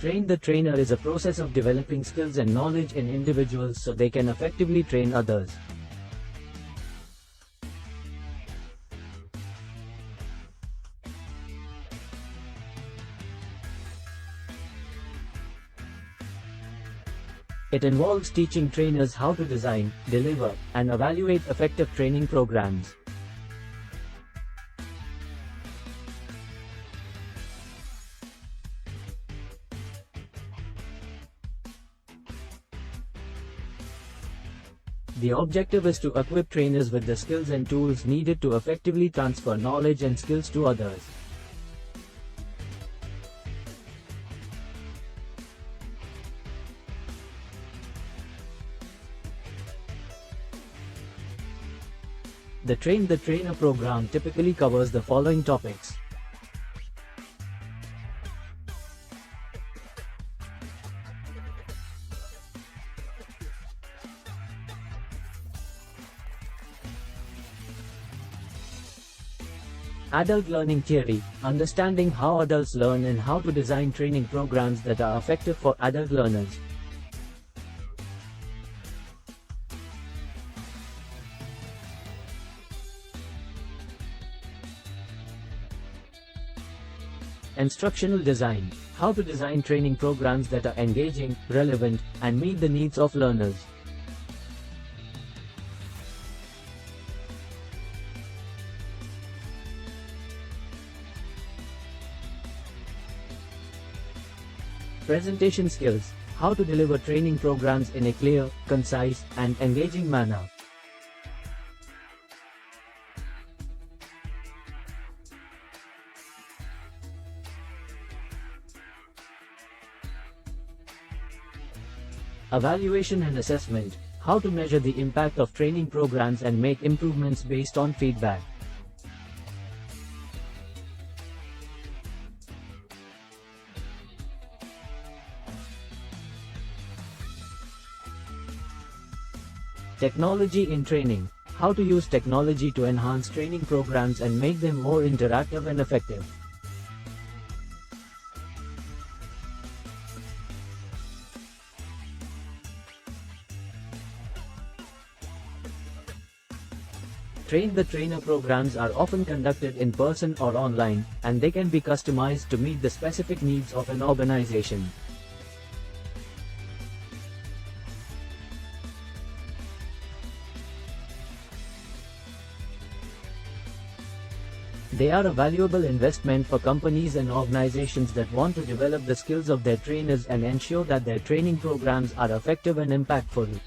Train the trainer is a process of developing skills and knowledge in individuals so they can effectively train others. It involves teaching trainers how to design, deliver, and evaluate effective training programs. The objective is to equip trainers with the skills and tools needed to effectively transfer knowledge and skills to others. The Train the Trainer program typically covers the following topics: adult learning theory, understanding how adults learn and how to design training programs that are effective for adult learners. Instructional design, how to design training programs that are engaging, relevant, and meet the needs of learners. Presentation skills, how to deliver training programs in a clear, concise, and engaging manner. Evaluation and assessment, how to measure the impact of training programs and make improvements based on feedback. Technology in training, how to use technology to enhance training programs and make them more interactive and effective. Train the Trainer programs are often conducted in person or online, and they can be customized to meet the specific needs of an organization. They are a valuable investment for companies and organizations that want to develop the skills of their trainers and ensure that their training programs are effective and impactful.